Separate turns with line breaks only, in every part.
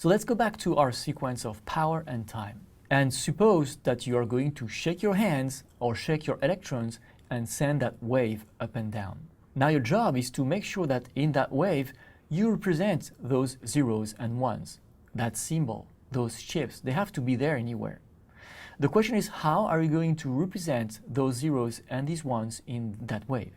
So let's go back to our sequence of power and time. And suppose that you are going to shake your hands or shake your electrons and send that wave up and down. Now your job is to make sure that in that wave, you represent those zeros and ones. That symbol, those chips, they have to be there anywhere. The question is, how are you going to represent those zeros and these ones in that wave?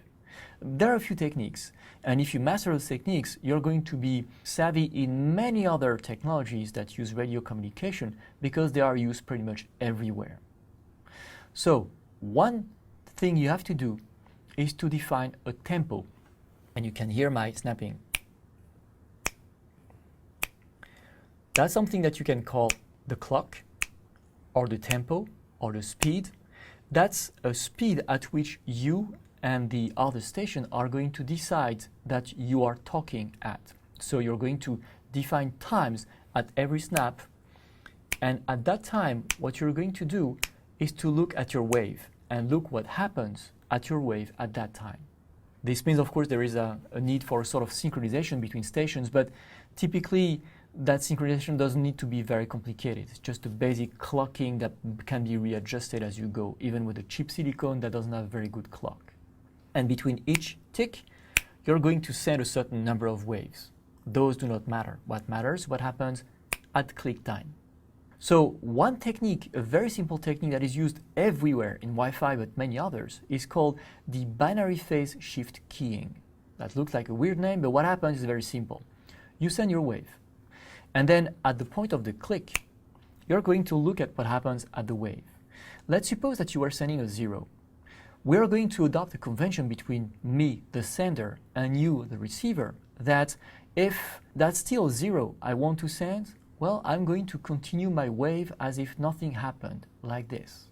There are a few techniques, and if you master those techniques, you're going to be savvy in many other technologies that use radio communication because they are used pretty much everywhere. So, one thing you have to do is to define a tempo, and you can hear my snapping. That's something that you can call the clock, or the tempo, or the speed. That's a speed at which you and the other station are going to decide that you are talking at. So you're going to define times at every snap, and at that time, what you're going to do is to look at your wave and look what happens at your wave at that time. This means, of course, there is a need for a sort of synchronization between stations, but typically that synchronization doesn't need to be very complicated. It's just a basic clocking that can be readjusted as you go, even with a cheap silicone that doesn't have a very good clock. And between each tick, you're going to send a certain number of waves. Those do not matter. What matters, what happens at click time. So one technique, a very simple technique that is used everywhere in Wi-Fi but many others, is called the binary phase shift keying. That looks like a weird name, but what happens is very simple. You send your wave, and then at the point of the click, you're going to look at what happens at the wave. Let's suppose that you are sending a 0. We're going to adopt a convention between me, the sender, and you, the receiver, that if that's still 0 I want to send, well, I'm going to continue my wave as if nothing happened, like this.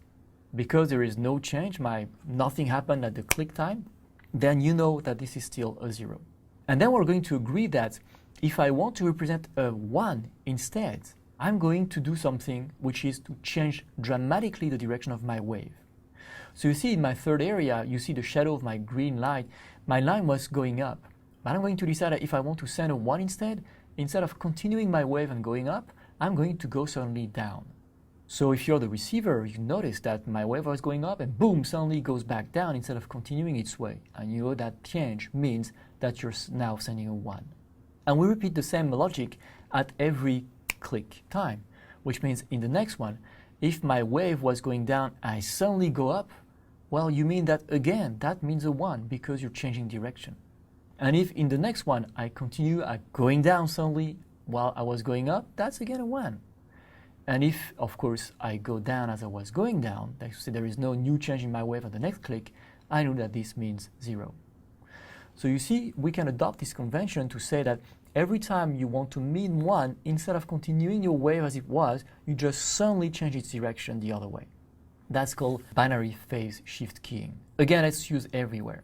Because there is no change, nothing happened at the click time, then you know that this is still a 0. And then we're going to agree that if I want to represent a 1 instead, I'm going to do something which is to change dramatically the direction of my wave. So you see in my third area, you see the shadow of my green light. My line was going up. But I'm going to decide that if I want to send a 1 instead of continuing my wave and going up, I'm going to go suddenly down. So if you're the receiver, you notice that my wave was going up and boom, suddenly goes back down instead of continuing its way. And you know that change means that you're now sending a 1. And we repeat the same logic at every click time, which means in the next one, if my wave was going down, I suddenly go up, well, you mean that again, that means a 1 because you're changing direction. And if in the next one I continue going down suddenly while I was going up, that's again a 1. And if, of course, I go down as I was going down, that is, there is no new change in my wave at the next click, I know that this means 0. So you see, we can adopt this convention to say that every time you want to mean 1, instead of continuing your wave as it was, you just suddenly change its direction the other way. That's called binary phase shift keying. Again, it's used everywhere.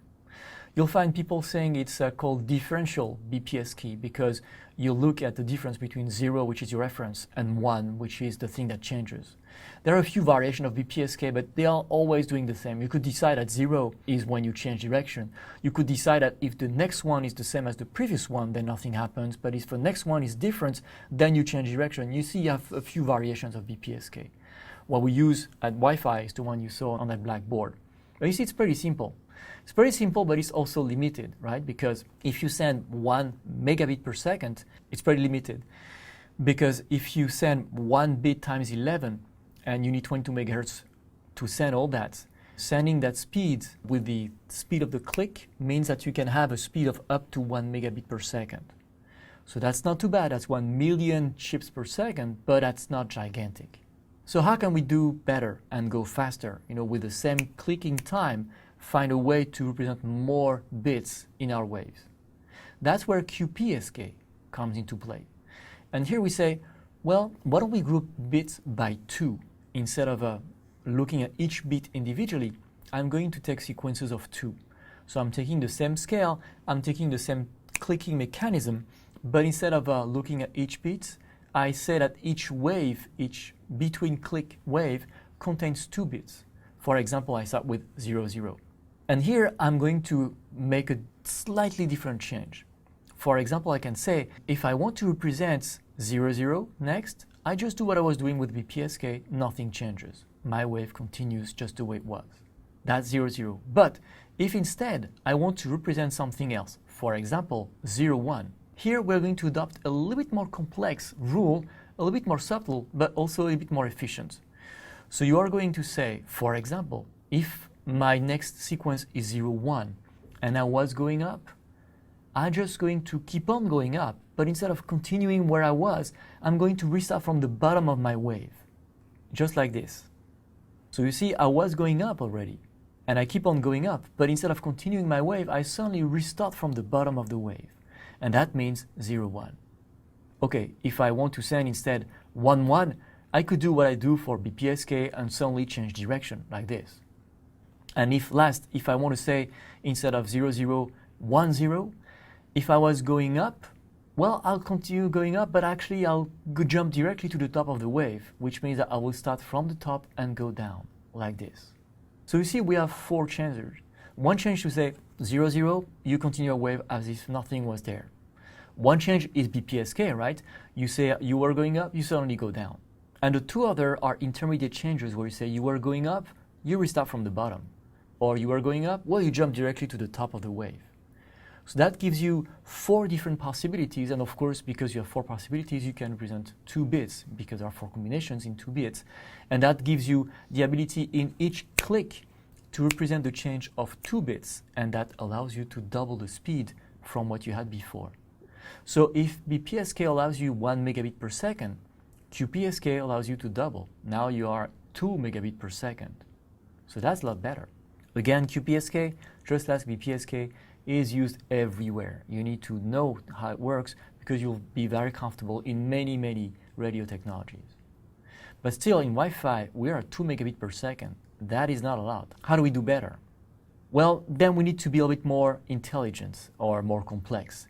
You'll find people saying it's called differential BPS key because you look at the difference between 0, which is your reference, and 1, which is the thing that changes. There are a few variations of BPSK, but they are always doing the same. You could decide that 0 is when you change direction. You could decide that if the next one is the same as the previous one, then nothing happens. But if the next one is different, then you change direction. You see you have a few variations of BPSK. What we use at Wi-Fi is the one you saw on that black board. But you see, it's pretty simple. It's pretty simple, but it's also limited, right? Because if you send 1 megabit per second, it's pretty limited. Because if you send 1 bit times 11, and you need 22 megahertz to send all that, sending that speed with the speed of the click means that you can have a speed of up to 1 megabit per second. So that's not too bad. That's 1 million chips per second, but that's not gigantic. So how can we do better and go faster? You know, with the same clicking time, find a way to represent more bits in our waves. That's where QPSK comes into play. And here we say, well, why don't we group bits by 2? Instead of looking at each bit individually, I'm going to take sequences of 2. So I'm taking the same scale, I'm taking the same clicking mechanism, but instead of looking at each bit, I say that each wave, each between click wave, contains 2 bits. For example, I start with 0, 0. And here I'm going to make a slightly different change. For example, I can say, if I want to represent 0, 0, next, I just do what I was doing with BPSK, nothing changes. My wave continues just the way it was. That's 0, 0. But if instead I want to represent something else, for example, 0, 1, here we're going to adopt a little bit more complex rule, a little bit more subtle, but also a little bit more efficient. So you are going to say, for example, if my next sequence is 0, 1, and I was going up, I'm just going to keep on going up, but instead of continuing where I was, I'm going to restart from the bottom of my wave, just like this. So you see, I was going up already, and I keep on going up, but instead of continuing my wave, I suddenly restart from the bottom of the wave, and that means 0, 1. Okay, if I want to send instead 1, 1, I could do what I do for BPSK and suddenly change direction, like this. And if I want to say instead of 0, 0, 1, 0, if I was going up, well, I'll continue going up, but actually I'll jump directly to the top of the wave, which means that I will start from the top and go down, like this. So you see, we have 4 changes. One change to say 0, 0, you continue a wave as if nothing was there. One change is BPSK, right? You say you were going up, you suddenly go down. And the 2 other are intermediate changes where you say you were going up, you restart from the bottom. Or you were going up, well, you jump directly to the top of the wave. So that gives you 4 different possibilities, and of course, because you have 4 possibilities, you can represent 2 bits, because there are 4 combinations in 2 bits. And that gives you the ability in each click to represent the change of 2 bits, and that allows you to double the speed from what you had before. So if BPSK allows you 1 megabit per second, QPSK allows you to double. Now you are 2 megabit per second. So that's a lot better. Again, QPSK, just like BPSK, is used everywhere. You need to know how it works because you'll be very comfortable in many, many radio technologies. But still, in Wi-Fi, we are at 2 megabit per second. That is not a lot. How do we do better? Well, then we need to be a bit more intelligent or more complex.